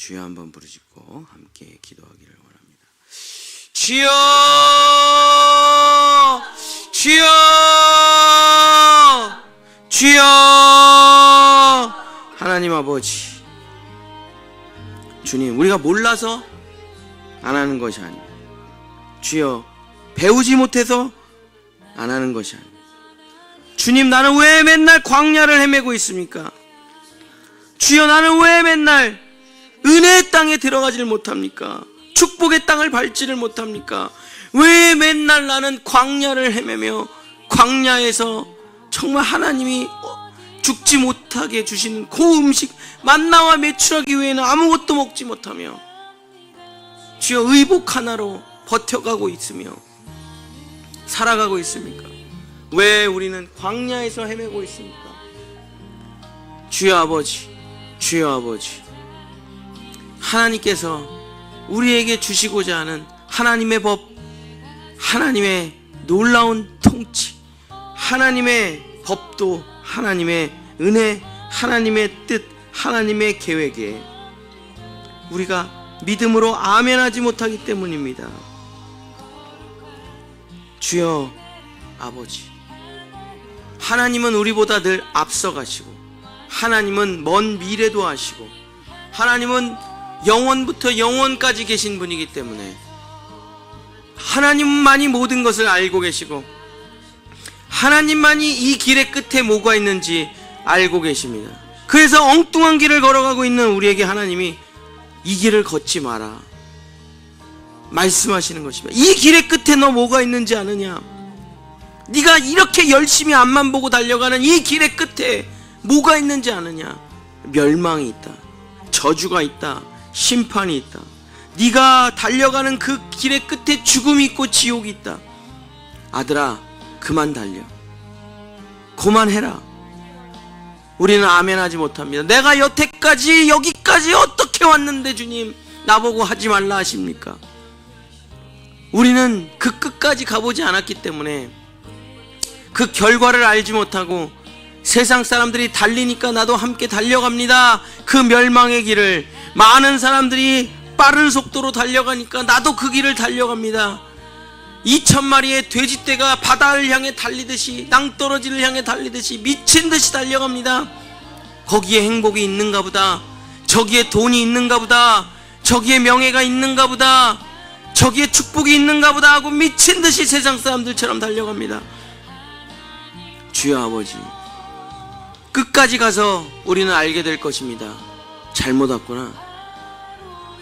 주여 한번 부르짖고 함께 기도하기를 원합니다. 주여, 주여, 주여. 하나님 아버지, 주님, 우리가 몰라서 안 하는 것이 아닙니다. 주여, 배우지 못해서 안 하는 것이 아닙니다. 주님, 나는 왜 맨날 광야를 헤매고 있습니까? 주여, 나는 왜 맨날 은혜의 땅에 들어가지를 못합니까? 축복의 땅을 밟지를 못합니까? 왜 맨날 나는 광야를 헤매며 광야에서 정말 하나님이 죽지 못하게 주시는 그 음식 만나와 메추라기 외에는 아무것도 먹지 못하며 주여 의복 하나로 버텨가고 있으며 살아가고 있습니까? 왜 우리는 광야에서 헤매고 있습니까? 주여 아버지, 주여 아버지, 하나님께서 우리에게 주시고자 하는 하나님의 법, 하나님의 놀라운 통치, 하나님의 법도, 하나님의 은혜, 하나님의 뜻, 하나님의 계획에 우리가 믿음으로 아멘하지 못하기 때문입니다. 주여 아버지, 하나님은 우리보다 늘 앞서가시고, 하나님은 먼 미래도 아시고, 하나님은 영원부터 영원까지 계신 분이기 때문에 하나님만이 모든 것을 알고 계시고, 하나님만이 이 길의 끝에 뭐가 있는지 알고 계십니다. 그래서 엉뚱한 길을 걸어가고 있는 우리에게 하나님이 이 길을 걷지 마라 말씀하시는 것입니다. 이 길의 끝에 너 뭐가 있는지 아느냐? 네가 이렇게 열심히 앞만 보고 달려가는 이 길의 끝에 뭐가 있는지 아느냐? 멸망이 있다, 저주가 있다, 심판이 있다. 네가 달려가는 그 길의 끝에 죽음이 있고 지옥이 있다. 아들아, 그만 달려, 그만해라. 우리는 아멘하지 못합니다. 내가 여태까지 여기까지 어떻게 왔는데 주님 나보고 하지 말라 하십니까? 우리는 그 끝까지 가보지 않았기 때문에 그 결과를 알지 못하고 세상 사람들이 달리니까 나도 함께 달려갑니다. 그 멸망의 길을 많은 사람들이 빠른 속도로 달려가니까 나도 그 길을 달려갑니다. 2,000마리의 돼지떼가 바다를 향해 달리듯이, 낭떠러지를 향해 달리듯이 미친듯이 달려갑니다. 거기에 행복이 있는가 보다, 저기에 돈이 있는가 보다, 저기에 명예가 있는가 보다, 저기에 축복이 있는가 보다 하고 미친듯이 세상 사람들처럼 달려갑니다. 주여 아버지, 끝까지 가서 우리는 알게 될 것입니다. 잘못 왔구나,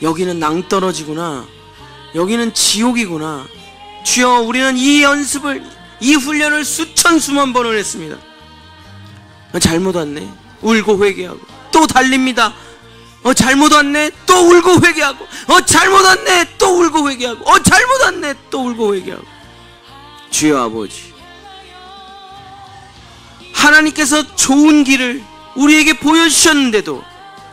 여기는 낭떠러지구나, 여기는 지옥이구나. 주여, 우리는 이 연습을, 이 훈련을 수천 수만 번을 했습니다. 잘못 왔네, 울고 회개하고 또 달립니다. 잘못 왔네, 또 울고 회개하고, 잘못 왔네, 또 울고 회개하고, 잘못 왔네, 또 울고 회개하고. 주여 아버지, 하나님께서 좋은 길을 우리에게 보여주셨는데도,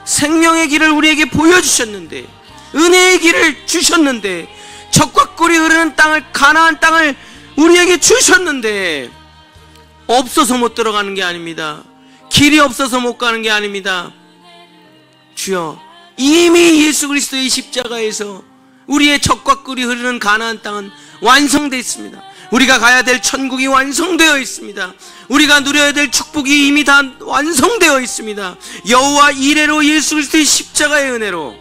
생명의 길을 우리에게 보여주셨는데, 은혜의 길을 주셨는데, 적과 꿀이 흐르는 땅을, 가나안 땅을 우리에게 주셨는데 없어서 못 들어가는 게 아닙니다. 길이 없어서 못 가는 게 아닙니다. 주여, 이미 예수 그리스도의 십자가에서 우리의 적과 꿀이 흐르는 가나안 땅은 완성되어 있습니다. 우리가 가야 될 천국이 완성되어 있습니다. 우리가 누려야 될 축복이 이미 다 완성되어 있습니다. 여호와 이레로, 예수 그리스도의 십자가의 은혜로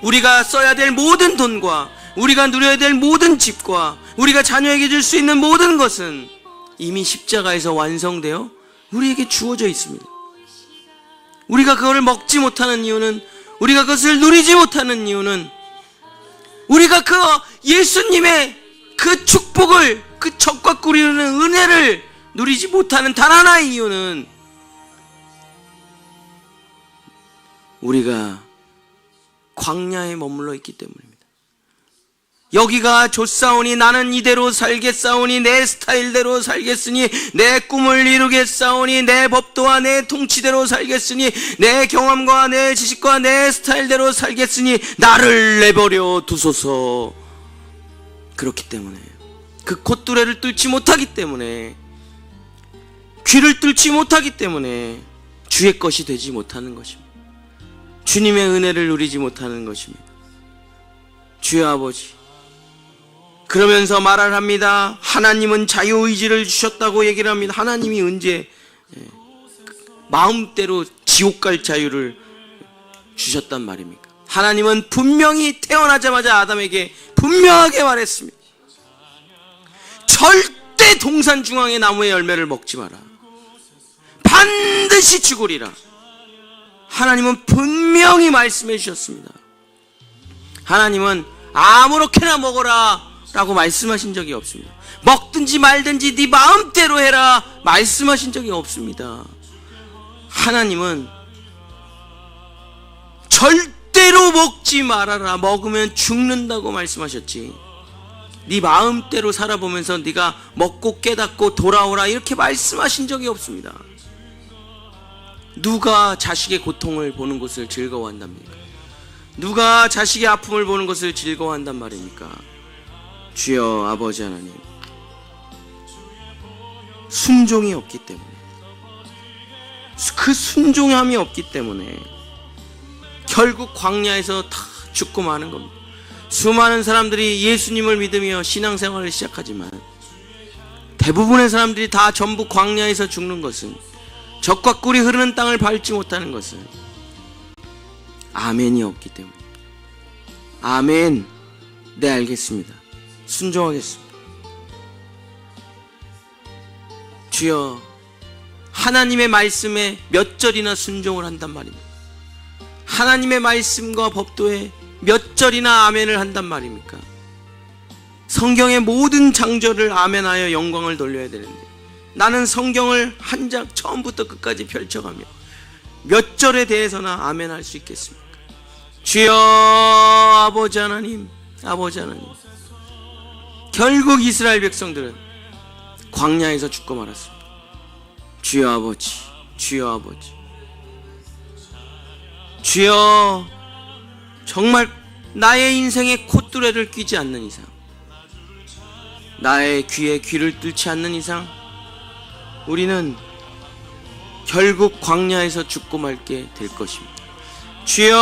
우리가 써야 될 모든 돈과 우리가 누려야 될 모든 집과 우리가 자녀에게 줄 수 있는 모든 것은 이미 십자가에서 완성되어 우리에게 주어져 있습니다. 우리가 그것을 먹지 못하는 이유는, 우리가 그것을 누리지 못하는 이유는, 우리가 그 예수님의 그 축복을, 그 적과 꿀이 흐르는 은혜를 누리지 못하는 단 하나의 이유는 우리가 광야에 머물러 있기 때문입니다. 여기가 좋사오니 나는 이대로 살겠사오니, 내 스타일대로 살겠으니, 내 꿈을 이루겠사오니, 내 법도와 내 통치대로 살겠으니, 내 경험과 내 지식과 내 스타일대로 살겠으니 나를 내버려 두소서. 그렇기 때문에, 그 콧뚜레를 뚫지 못하기 때문에, 귀를 뚫지 못하기 때문에 주의 것이 되지 못하는 것입니다. 주님의 은혜를 누리지 못하는 것입니다. 주여 아버지, 그러면서 말을 합니다. 하나님은 자유의지를 주셨다고 얘기를 합니다. 하나님이 언제 마음대로 지옥 갈 자유를 주셨단 말입니까? 하나님은 분명히 태어나자마자 아담에게 분명하게 말했습니다. 절대 동산 중앙의 나무의 열매를 먹지 마라. 반드시 죽으리라. 하나님은 분명히 말씀해 주셨습니다. 하나님은 아무렇게나 먹어라 라고 말씀하신 적이 없습니다. 먹든지 말든지 네 마음대로 해라 말씀하신 적이 없습니다. 하나님은 절대로 먹지 말아라, 먹으면 죽는다고 말씀하셨지, 네 마음대로 살아보면서 네가 먹고 깨닫고 돌아오라 이렇게 말씀하신 적이 없습니다. 누가 자식의 고통을 보는 것을 즐거워한답니까? 누가 자식의 아픔을 보는 것을 즐거워한단 말입니까? 주여 아버지 하나님, 순종이 없기 때문에, 그 순종함이 없기 때문에 결국 광야에서 다 죽고 마는 겁니다. 수많은 사람들이 예수님을 믿으며 신앙생활을 시작하지만 대부분의 사람들이 다 전부 광야에서 죽는 것은, 젖과 꿀이 흐르는 땅을 밟지 못하는 것은 아멘이 없기 때문에. 아멘. 네, 알겠습니다. 순종하겠습니다. 주여, 하나님의 말씀에 몇 절이나 순종을 한단 말입니다. 하나님의 말씀과 법도에 몇 절이나 아멘을 한단 말입니까? 성경의 모든 장절을 아멘하여 영광을 돌려야 되는데 나는 성경을 한 장 처음부터 끝까지 펼쳐가며 몇 절에 대해서나 아멘할 수 있겠습니까? 주여 아버지 하나님, 아버지 하나님, 결국 이스라엘 백성들은 광야에서 죽고 말았습니다. 주여 아버지, 주여 아버지, 주여, 정말 나의 인생에 콧뚜레를 끼지 않는 이상, 나의 귀에 귀를 뚫지 않는 이상 우리는 결국 광야에서 죽고 말게 될 것입니다. 주여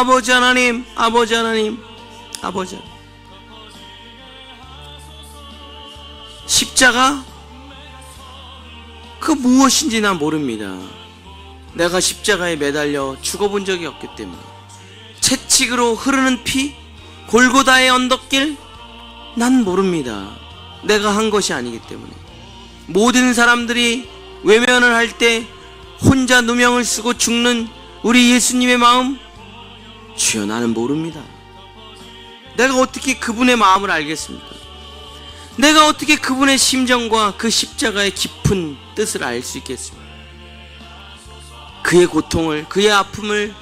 아버지 하나님, 아버지 하나님, 아버지 하나님, 십자가 그 무엇인지 난 모릅니다. 내가 십자가에 매달려 죽어본 적이 없기 때문에. 채찍으로 흐르는 피, 골고다의 언덕길, 난 모릅니다. 내가 한 것이 아니기 때문에. 모든 사람들이 외면을 할 때 혼자 누명을 쓰고 죽는 우리 예수님의 마음, 주여 나는 모릅니다. 내가 어떻게 그분의 마음을 알겠습니까? 내가 어떻게 그분의 심정과 그 십자가의 깊은 뜻을 알 수 있겠습니까? 그의 고통을, 그의 아픔을,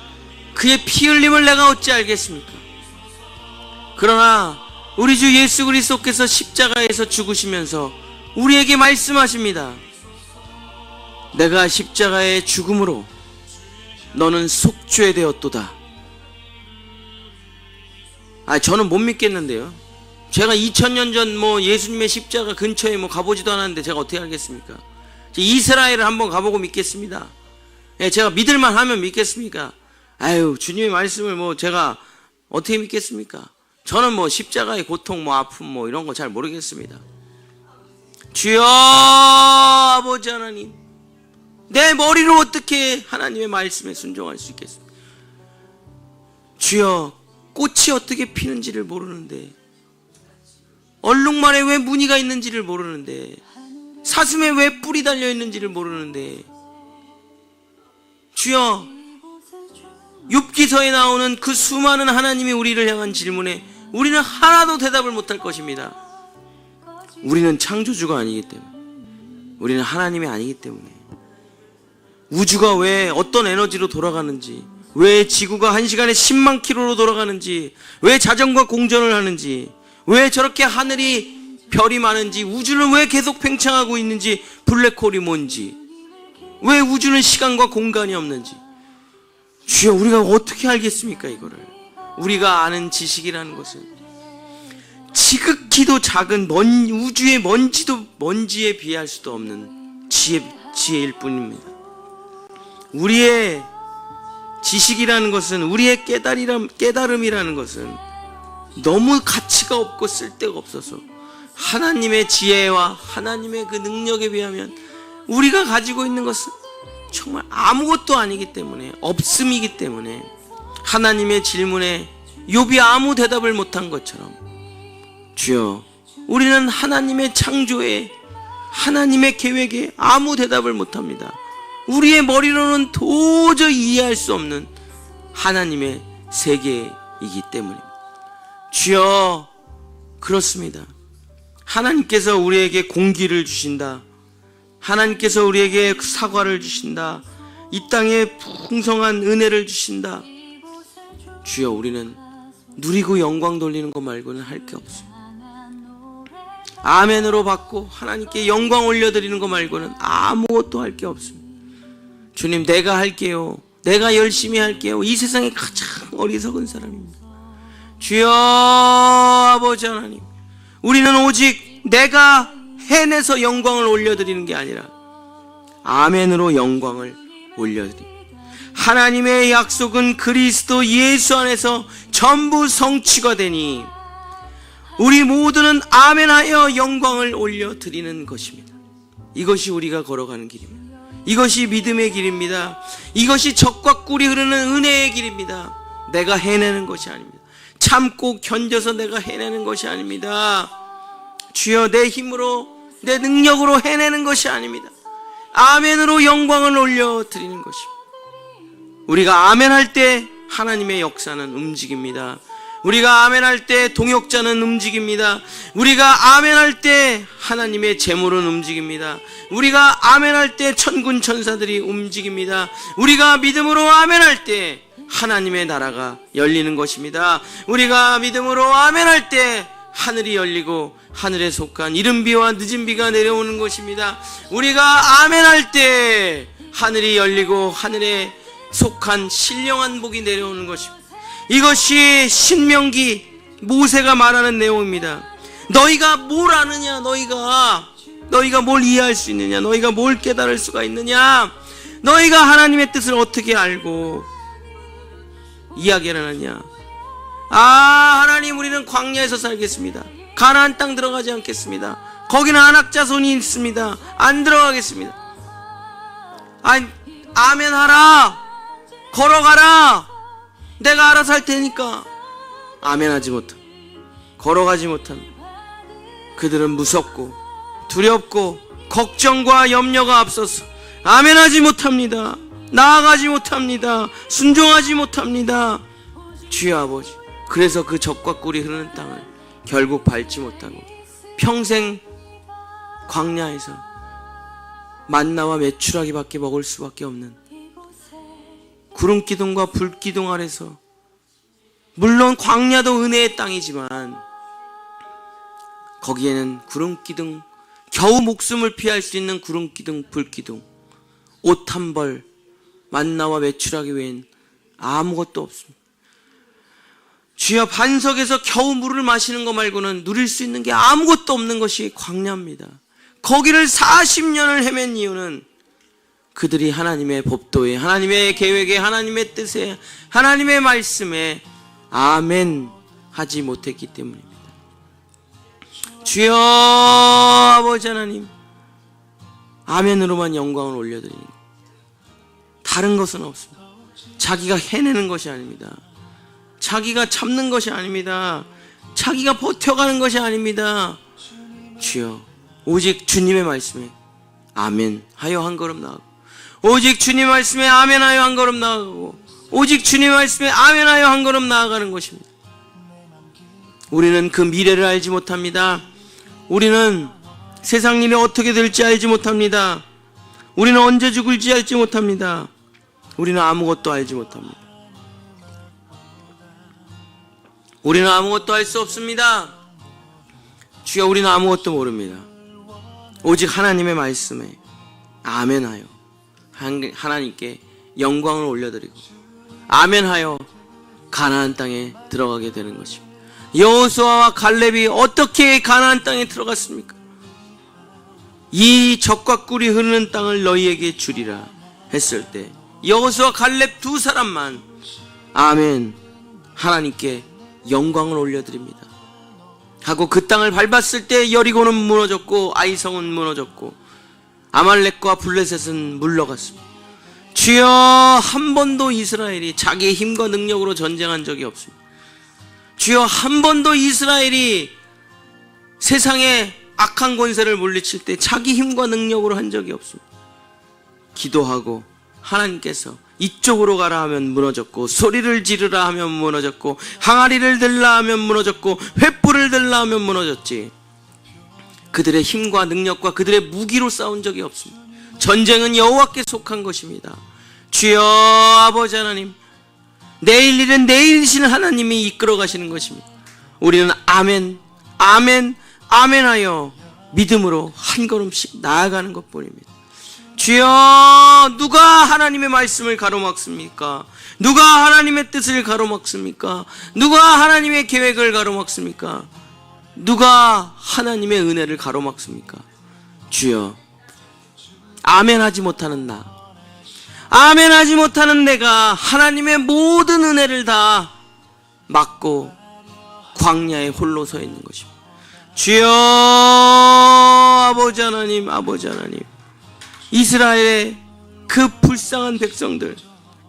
그의 피 흘림을 내가 어찌 알겠습니까? 그러나 우리 주 예수 그리스도께서 십자가에서 죽으시면서 우리에게 말씀하십니다. 내가 십자가의 죽음으로 너는 속죄되었도다. 저는 못 믿겠는데요. 제가 2000년 전 예수님의 십자가 근처에 가보지도 않았는데 제가 어떻게 알겠습니까? 이스라엘을 한번 가보고 믿겠습니다. 제가 믿을만 하면 믿겠습니까? 주님의 말씀을 제가 어떻게 믿겠습니까? 저는 십자가의 고통, 아픔, 이런 거 잘 모르겠습니다. 주여 아버지 하나님, 내 머리로 어떻게 하나님의 말씀에 순종할 수 있겠습니까? 주여, 꽃이 어떻게 피는지를 모르는데, 얼룩말에 왜 무늬가 있는지를 모르는데, 사슴에 왜 뿔이 달려 있는지를 모르는데, 주여, 욥기서에 나오는 그 수많은 하나님이 우리를 향한 질문에 우리는 하나도 대답을 못할 것입니다. 우리는 창조주가 아니기 때문에, 우리는 하나님이 아니기 때문에, 우주가 왜 어떤 에너지로 돌아가는지, 왜 지구가 1시간에 10만 킬로로 돌아가는지, 왜 자전과 공전을 하는지, 왜 저렇게 하늘이 별이 많은지, 우주는 왜 계속 팽창하고 있는지, 블랙홀이 뭔지, 왜 우주는 시간과 공간이 없는지, 주여 우리가 어떻게 알겠습니까? 이거를 우리가 아는 지식이라는 것은 지극히도 작은 우주의 먼지에 비할 수도 없는 지혜일 뿐입니다. 우리의 지식이라는 것은, 우리의 깨달음이라는 것은 너무 가치가 없고 쓸데가 없어서 하나님의 지혜와 하나님의 그 능력에 비하면 우리가 가지고 있는 것은 정말 아무것도 아니기 때문에, 없음이기 때문에 하나님의 질문에 욥이 아무 대답을 못한 것처럼, 주여, 우리는 하나님의 창조에, 하나님의 계획에 아무 대답을 못합니다. 우리의 머리로는 도저히 이해할 수 없는 하나님의 세계이기 때문입니다. 주여, 그렇습니다. 하나님께서 우리에게 공기를 주신다. 하나님께서 우리에게 사과를 주신다. 이 땅에 풍성한 은혜를 주신다. 주여, 우리는 누리고 영광 돌리는 것 말고는 할 게 없습니다. 아멘으로 받고 하나님께 영광 올려드리는 것 말고는 아무것도 할 게 없습니다. 주님, 내가 할게요. 내가 열심히 할게요. 이 세상에 가장 어리석은 사람입니다. 주여, 아버지 하나님, 우리는 오직 내가 해내서 영광을 올려드리는 게 아니라 아멘으로 영광을 올려드립니다. 하나님의 약속은 그리스도 예수 안에서 전부 성취가 되니 우리 모두는 아멘하여 영광을 올려드리는 것입니다. 이것이 우리가 걸어가는 길입니다. 이것이 믿음의 길입니다. 이것이 적과 꿀이 흐르는 은혜의 길입니다. 내가 해내는 것이 아닙니다. 참고 견뎌서 내가 해내는 것이 아닙니다. 주여, 내 힘으로, 내 능력으로 해내는 것이 아닙니다. 아멘으로 영광을 올려드리는 것입니다. 우리가 아멘할 때 하나님의 역사는 움직입니다. 우리가 아멘할 때 동역자는 움직입니다. 우리가 아멘할 때 하나님의 재물은 움직입니다. 우리가 아멘할 때 천군 천사들이 움직입니다. 우리가 믿음으로 아멘할 때 하나님의 나라가 열리는 것입니다. 우리가 믿음으로 아멘할 때 하늘이 열리고 하늘에 속한 이른 비와 늦은 비가 내려오는 것입니다. 우리가 아멘할 때 하늘이 열리고 하늘에 속한 신령한 복이 내려오는 것입니다. 이것이 신명기 모세가 말하는 내용입니다. 너희가 뭘 아느냐? 너희가 뭘 이해할 수 있느냐? 너희가 뭘 깨달을 수가 있느냐? 너희가 하나님의 뜻을 어떻게 알고 이야기를 하느냐? 하나님, 우리는 광야에서 살겠습니다. 가나안 땅 들어가지 않겠습니다. 거기는 안악자손이 있습니다. 안 들어가겠습니다. 아멘 하라. 걸어가라. 내가 알아서 할 테니까. 아멘하지 못함. 걸어가지 못함. 그들은 무섭고 두렵고 걱정과 염려가 앞서서 아멘하지 못합니다. 나아가지 못합니다. 순종하지 못합니다. 주여 아버지, 그래서 그 적과 꿀이 흐르는 땅을 결국 밟지 못하고 평생 광야에서 만나와 메추라기밖에 먹을 수밖에 없는 구름기둥과 불기둥 아래서, 물론 광야도 은혜의 땅이지만 거기에는 구름기둥, 겨우 목숨을 피할 수 있는 구름기둥, 불기둥, 옷 한 벌, 만나와 메추라기 외엔 아무것도 없습니다. 주여, 반석에서 겨우 물을 마시는 것 말고는 누릴 수 있는 게 아무것도 없는 것이 광야입니다. 거기를 40년을 헤맨 이유는 그들이 하나님의 법도에, 하나님의 계획에, 하나님의 뜻에, 하나님의 말씀에 아멘 하지 못했기 때문입니다. 주여 아버지 하나님, 아멘으로만 영광을 올려드리는 것, 다른 것은 없습니다. 자기가 해내는 것이 아닙니다. 자기가 참는 것이 아닙니다. 자기가 버텨가는 것이 아닙니다. 주여, 오직 주님의 말씀에 아멘 하여 한 걸음 나아가고, 오직 주님 말씀에 아멘 하여 한 걸음 나아가고, 오직 주님 말씀에 아멘 하여 한 걸음 나아가는 것입니다. 우리는 그 미래를 알지 못합니다. 우리는 세상 일이 어떻게 될지 알지 못합니다. 우리는 언제 죽을지 알지 못합니다. 우리는 아무것도 알지 못합니다. 우리는 아무것도 할 수 없습니다. 주여, 우리는 아무것도 모릅니다. 오직 하나님의 말씀에 아멘하여 하나님께 영광을 올려드리고 아멘하여 가나안 땅에 들어가게 되는 것입니다. 여호수아와 갈렙이 어떻게 가나안 땅에 들어갔습니까? 이 적과 꿀이 흐르는 땅을 너희에게 주리라 했을 때 여호수아 갈렙 두 사람만 아멘 하나님께 영광을 올려드립니다 하고 그 땅을 밟았을 때 여리고는 무너졌고 아이성은 무너졌고 아말렉과 블레셋은 물러갔습니다. 주여, 한 번도 이스라엘이 자기의 힘과 능력으로 전쟁한 적이 없습니다. 주여, 한 번도 이스라엘이 세상의 악한 권세를 물리칠 때 자기 힘과 능력으로 한 적이 없습니다. 기도하고 하나님께서 이쪽으로 가라 하면 무너졌고, 소리를 지르라 하면 무너졌고, 항아리를 들라 하면 무너졌고, 횃불을 들라 하면 무너졌지, 그들의 힘과 능력과 그들의 무기로 싸운 적이 없습니다. 전쟁은 여호와께 속한 것입니다. 주여, 아버지 하나님, 내일 일은 내일이신 하나님이 이끌어 가시는 것입니다. 우리는 아멘, 아멘, 아멘 하여 믿음으로 한 걸음씩 나아가는 것뿐입니다. 주여, 누가 하나님의 말씀을 가로막습니까? 누가 하나님의 뜻을 가로막습니까? 누가 하나님의 계획을 가로막습니까? 누가 하나님의 은혜를 가로막습니까? 주여, 아멘 하지 못하는 나, 아멘 하지 못하는 내가 하나님의 모든 은혜를 다 막고 광야에 홀로 서 있는 것입니다. 주여, 아버지 하나님, 아버지 하나님, 이스라엘의 그 불쌍한 백성들,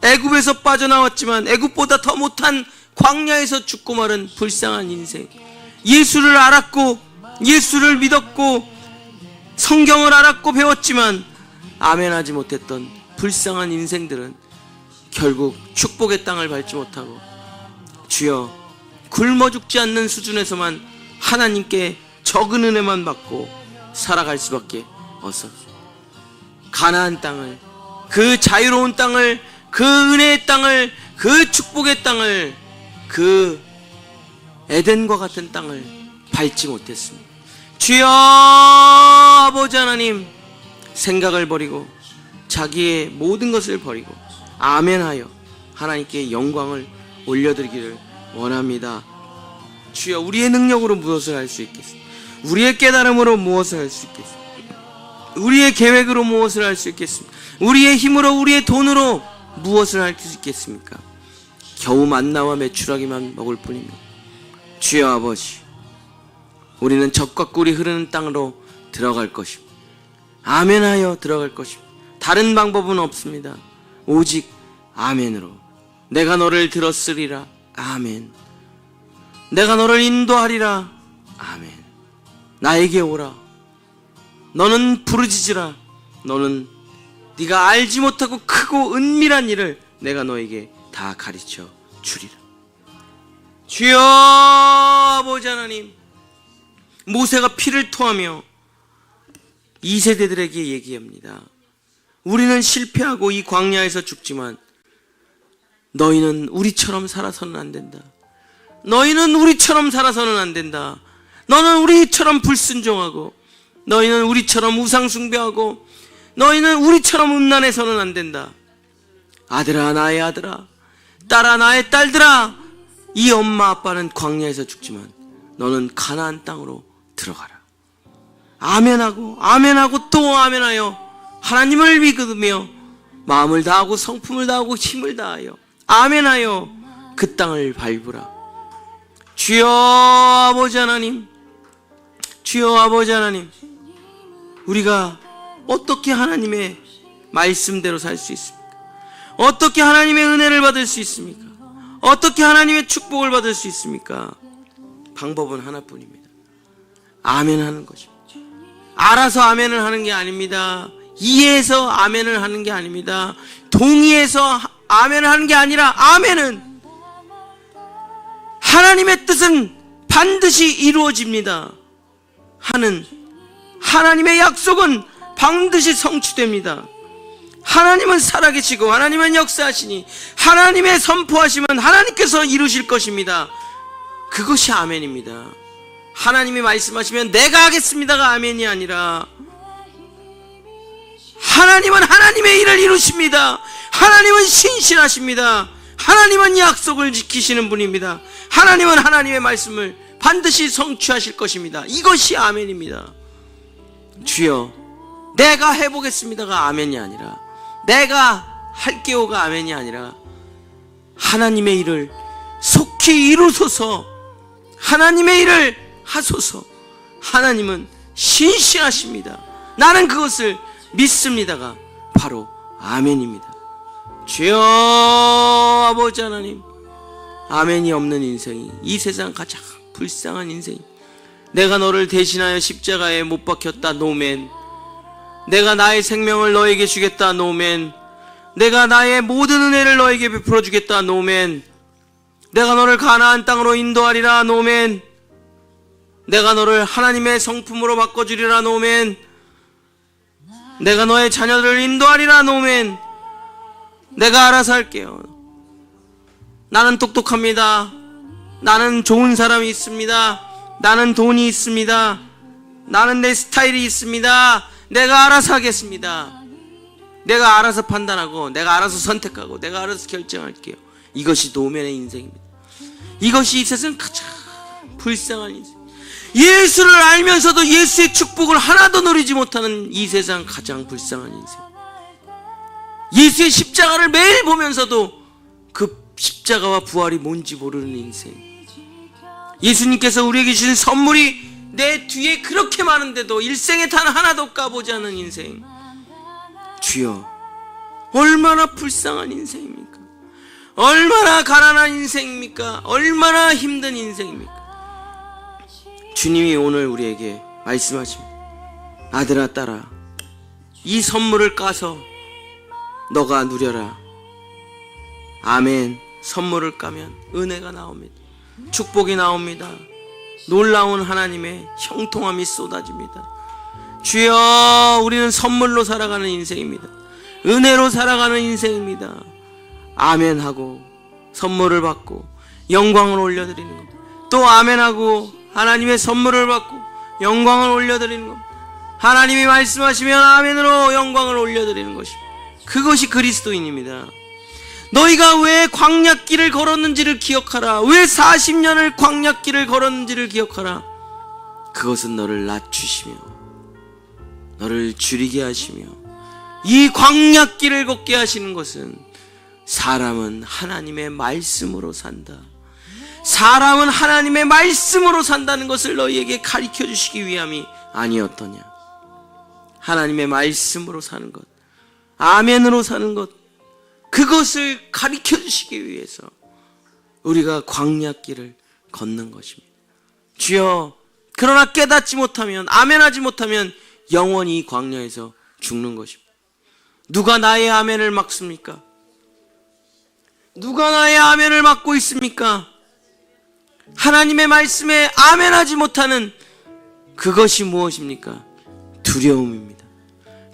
애굽에서 빠져나왔지만 애굽보다 더 못한 광야에서 죽고 마른 불쌍한 인생, 예수를 알았고 예수를 믿었고 성경을 알았고 배웠지만 아멘하지 못했던 불쌍한 인생들은 결국 축복의 땅을 밟지 못하고 주여, 굶어 죽지 않는 수준에서만 하나님께 적은 은혜만 받고 살아갈 수밖에 없었습니다. 가나안 땅을, 그 자유로운 땅을, 그 은혜의 땅을, 그 축복의 땅을, 그 에덴과 같은 땅을 밟지 못했습니다. 주여, 아버지 하나님, 생각을 버리고 자기의 모든 것을 버리고 아멘하여 하나님께 영광을 올려드리기를 원합니다. 주여, 우리의 능력으로 무엇을 할 수 있겠습니까? 우리의 깨달음으로 무엇을 할 수 있겠습니까? 우리의 계획으로 무엇을 할 수 있겠습니까? 우리의 힘으로, 우리의 돈으로 무엇을 할 수 있겠습니까? 겨우 만나와 메추라기만 먹을 뿐입니다. 주여 아버지, 우리는 젖과 꿀이 흐르는 땅으로 들어갈 것입니다. 아멘하여 들어갈 것입니다. 다른 방법은 없습니다. 오직 아멘으로. 내가 너를 들었으리라. 아멘. 내가 너를 인도하리라. 아멘. 나에게 오라. 너는 부르짖으라. 너는 네가 알지 못하고 크고 은밀한 일을 내가 너에게 다 가르쳐 주리라. 주여, 아버지 하나님, 모세가 피를 토하며 2세대들에게 얘기합니다. 우리는 실패하고 이 광야에서 죽지만 너희는 우리처럼 살아서는 안 된다. 너희는 우리처럼 살아서는 안 된다. 너는 우리처럼 불순종하고, 너희는 우리처럼 우상 숭배하고, 너희는 우리처럼 음란해서는 안 된다. 아들아, 나의 아들아, 딸아, 나의 딸들아, 이 엄마 아빠는 광야에서 죽지만 너는 가나안 땅으로 들어가라. 아멘하고 아멘하고 또 아멘하여 하나님을 믿으며 마음을 다하고 성품을 다하고 힘을 다하여 아멘하여 그 땅을 밟으라. 주여 아버지 하나님, 주여 아버지 하나님, 우리가 어떻게 하나님의 말씀대로 살 수 있습니까? 어떻게 하나님의 은혜를 받을 수 있습니까? 어떻게 하나님의 축복을 받을 수 있습니까? 방법은 하나뿐입니다. 아멘 하는 것입니다. 알아서 아멘을 하는 게 아닙니다. 이해해서 아멘을 하는 게 아닙니다. 동의해서 아멘을 하는 게 아니라, 아멘은 하나님의 뜻은 반드시 이루어집니다 하는 하나님의 약속은 반드시 성취됩니다. 하나님은 살아계시고 하나님은 역사하시니 하나님의 선포하시면 하나님께서 이루실 것입니다. 그것이 아멘입니다. 하나님이 말씀하시면 내가 하겠습니다가 아멘이 아니라, 하나님은 하나님의 일을 이루십니다. 하나님은 신실하십니다. 하나님은 약속을 지키시는 분입니다. 하나님은 하나님의 말씀을 반드시 성취하실 것입니다. 이것이 아멘입니다. 주여, 내가 해보겠습니다가 아멘이 아니라, 내가 할게요가 아멘이 아니라 하나님의 일을 속히 이루소서, 하나님의 일을 하소서. 하나님은 신실하십니다. 나는 그것을 믿습니다가 바로 아멘입니다. 주여 아버지 하나님, 아멘이 없는 인생이 이 세상 가장 불쌍한 인생. 내가 너를 대신하여 십자가에 못 박혔다, 노멘. 내가 나의 생명을 너에게 주겠다, 노멘. 내가 나의 모든 은혜를 너에게 베풀어 주겠다, 노멘. 내가 너를 가나안 땅으로 인도하리라, 노멘. 내가 너를 하나님의 성품으로 바꿔주리라, 노멘. 내가 너의 자녀들을 인도하리라, 노멘. 내가 알아서 할게요. 나는 똑똑합니다. 나는 좋은 사람이 있습니다. 나는 돈이 있습니다. 나는 내 스타일이 있습니다. 내가 알아서 하겠습니다. 내가 알아서 판단하고, 내가 알아서 선택하고, 내가 알아서 결정할게요. 이것이 노멘의 인생입니다. 이것이 이 세상 가장 불쌍한 인생. 예수를 알면서도 예수의 축복을 하나도 누리지 못하는 이 세상 가장 불쌍한 인생. 예수의 십자가를 매일 보면서도 그 십자가와 부활이 뭔지 모르는 인생. 예수님께서 우리에게 주신 선물이 내 뒤에 그렇게 많은데도 일생에 단 하나도 까보지 않는 인생. 주여, 얼마나 불쌍한 인생입니까? 얼마나 가난한 인생입니까? 얼마나 힘든 인생입니까? 주님이 오늘 우리에게 말씀하십니다. 아들아, 딸아, 이 선물을 까서 너가 누려라. 아멘. 선물을 까면 은혜가 나옵니다. 축복이 나옵니다. 놀라운 하나님의 형통함이 쏟아집니다. 주여, 우리는 선물로 살아가는 인생입니다. 은혜로 살아가는 인생입니다. 아멘하고 선물을 받고 영광을 올려드리는 겁니다. 또 아멘하고 하나님의 선물을 받고 영광을 올려드리는 겁니다. 하나님이 말씀하시면 아멘으로 영광을 올려드리는 것입니다. 그것이 그리스도인입니다. 너희가 왜 광야길을 걸었는지를 기억하라. 왜 40년을 광야길을 걸었는지를 기억하라. 그것은 너를 낮추시며 너를 줄이게 하시며 이 광야길을 걷게 하시는 것은 사람은 하나님의 말씀으로 산다. 사람은 하나님의 말씀으로 산다는 것을 너희에게 가르쳐 주시기 위함이 아니었더냐. 하나님의 말씀으로 사는 것, 아멘으로 사는 것, 그것을 가르쳐 주시기 위해서 우리가 광야길을 걷는 것입니다. 주여, 그러나 깨닫지 못하면, 아멘하지 못하면 영원히 이 광야에서 죽는 것입니다. 누가 나의 아멘을 막습니까? 누가 나의 아멘을 막고 있습니까? 하나님의 말씀에 아멘하지 못하는 그것이 무엇입니까? 두려움입니다.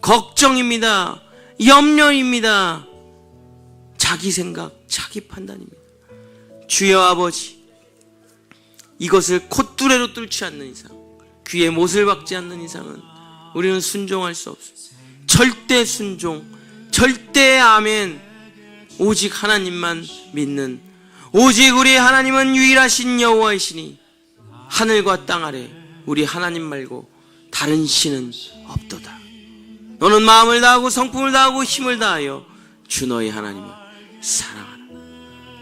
걱정입니다. 염려입니다. 자기 생각, 자기 판단입니다. 주여 아버지, 이것을 콧뚜레로 뚫지 않는 이상, 귀에 못을 박지 않는 이상은 우리는 순종할 수 없습니다. 절대 순종, 절대 아멘. 오직 하나님만 믿는, 오직 우리 하나님은 유일하신 여호와이시니 하늘과 땅 아래 우리 하나님 말고 다른 신은 없도다. 너는 마음을 다하고 성품을 다하고 힘을 다하여 주 너희 하나님을 사랑하라.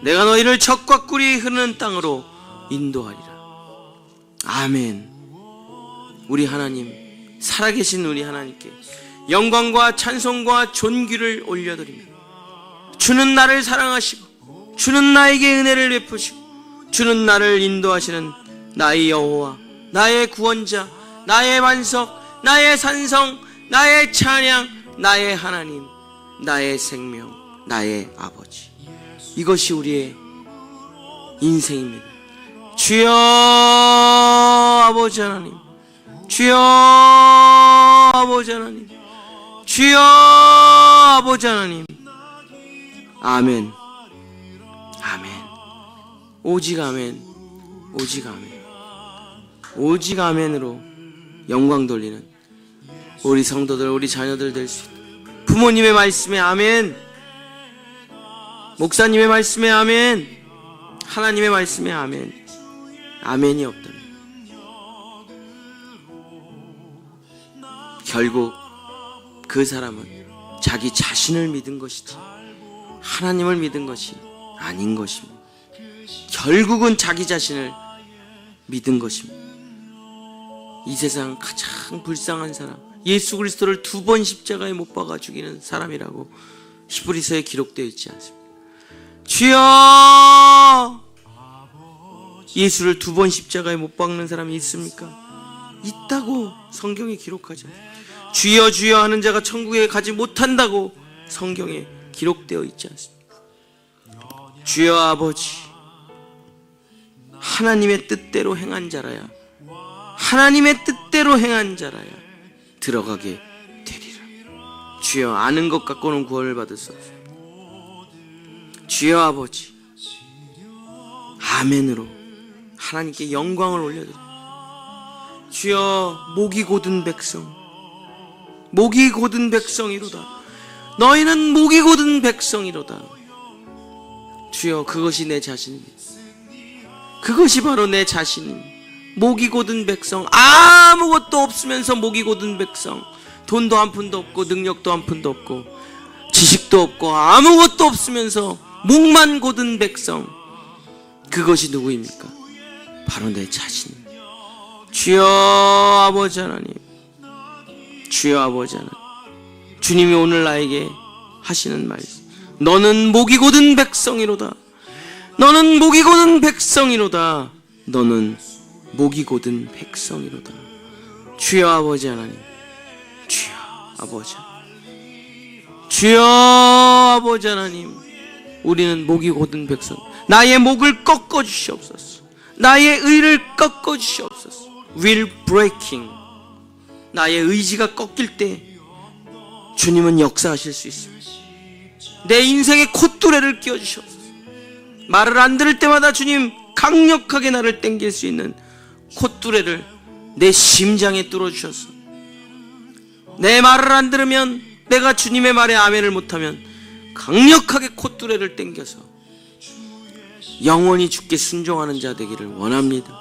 내가 너희를 적과 꿀이 흐르는 땅으로 인도하리라. 아멘. 우리 하나님, 살아계신 우리 하나님께 영광과 찬송과 존귀를 올려드립니다. 주는 나를 사랑하시고 주는 나에게 은혜를 베푸시고 주는 나를 인도하시는 나의 여호와, 나의 구원자, 나의 반석, 나의 산성, 나의 찬양, 나의 하나님, 나의 생명, 나의 아버지. 이것이 우리의 인생입니다. 주여 아버지 하나님, 주여 아버지 하나님, 주여 아버지 하나님. 아멘. 아멘. 오직 아멘. 오직 아멘. 오직 아멘으로 영광 돌리는 우리 성도들, 우리 자녀들 될 수 있다. 부모님의 말씀에 아멘, 목사님의 말씀에 아멘, 하나님의 말씀에 아멘. 아멘이 없다면 결국 그 사람은 자기 자신을 믿은 것이지 하나님을 믿은 것이 아닌 것입니다. 결국은 자기 자신을 믿은 것입니다. 이 세상 가장 불쌍한 사람, 예수 그리스도를 2번 십자가에 못 박아 죽이는 사람이라고 히브리서에 기록되어 있지 않습니까? 주여! 예수를 2번 십자가에 못 박는 사람이 있습니까? 있다고 성경에 기록하지 않습니까? 주여 주여 하는 자가 천국에 가지 못한다고 성경에 기록되어 있지 않습니까? 주여 아버지, 하나님의 뜻대로 행한 자라야, 하나님의 뜻대로 행한 자라야 들어가게 되리라. 주여, 아는 것 갖고는 구원을 받을 수 없습니다. 주여 아버지, 아멘으로 하나님께 영광을 올려드립니다. 주여, 목이 곧은 백성, 목이 곧은 백성이로다. 너희는 목이 곧은 백성이로다. 주여, 그것이 내 자신입니다. 그것이 바로 내 자신입니다. 목이 곧은 백성, 아무것도 없으면서 목이 곧은 백성, 돈도 한 푼도 없고 능력도 한 푼도 없고 지식도 없고 아무것도 없으면서 목만 곧은 백성, 그것이 누구입니까? 바로 내 자신입니다. 주여 아버지 하나님, 주여 아버지 하나님, 주님이 오늘 나에게 하시는 말씀, 너는 목이 곧은 백성이로다. 너는 목이 곧은 백성이로다. 너는 목이 곧은 백성이로다. 주여 아버지 하나님, 주여 아버지 하나님, 주여 아버지 하나님, 우리는 목이 곧은 백성, 나의 목을 꺾어 주시옵소서. 나의 의를 꺾어 주시옵소서. will breaking, 나의 의지가 꺾일 때 주님은 역사하실 수 있습니다. 내 인생에 콧뚜레를 끼워 주시옵소서. 말을 안 들을 때마다 주님 강력하게 나를 땡길 수 있는 콧뚜레를 내 심장에 뚫어주셔서, 내 말을 안 들으면, 내가 주님의 말에 아멘을 못하면 강력하게 콧뚜레를 땡겨서 영원히 주께 순종하는 자 되기를 원합니다.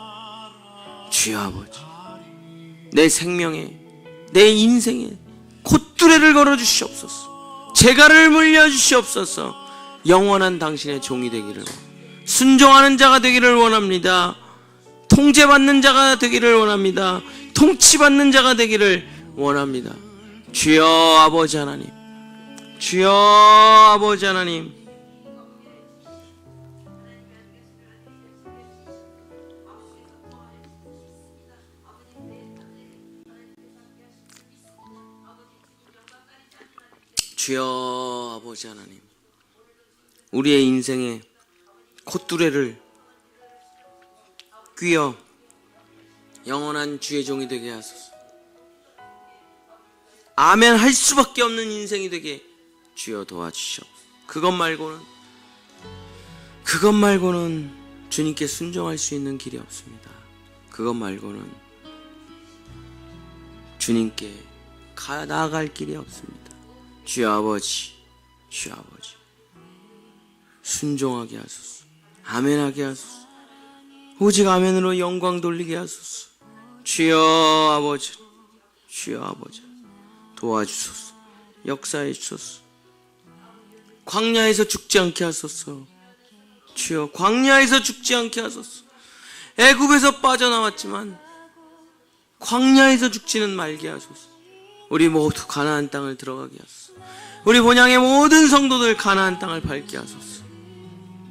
주여 아버지, 내 생명에, 내 인생에 콧뚜레를 걸어주시옵소서. 재갈을 물려주시옵소서. 영원한 당신의 종이 되기를, 순종하는 자가 되기를 원합니다. 통제받는 자가 되기를 원합니다. 통치받는 자가 되기를 원합니다. 주여 아버지 하나님, 주여 아버지 하나님, 주여 아버지 하나님, 우리의 인생에 콧뚜레를 꿰어 영원한 주의 종이 되게 하소서. 아멘 할 수밖에 없는 인생이 되게 주여 도와주시옵소서. 그것 말고는 주님께 순종할 수 있는 길이 없습니다. 그것 말고는 주님께 나아갈 길이 없습니다. 주여 아버지, 주여 아버지, 순종하게 하소서. 아멘하게 하소서. 오직 아멘으로 영광 돌리게 하소서. 주여 아버지, 주여 아버지, 도와주소서. 역사해 주소서. 광야에서 죽지 않게 하소서. 주여, 광야에서 죽지 않게 하소서. 애굽에서 빠져나왔지만 광야에서 죽지는 말게 하소서. 우리 모두 가나안 땅을 들어가게 하소서. 우리 본향의 모든 성도들 가나안 땅을 밟게 하소서.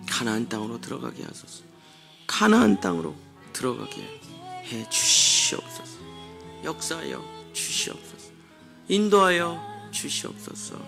가나안 땅으로 들어가게 하소서. 가나안 땅으로 들어가게 해 주시옵소서. 역사하여 주시옵소서. 인도하여 주시옵소서.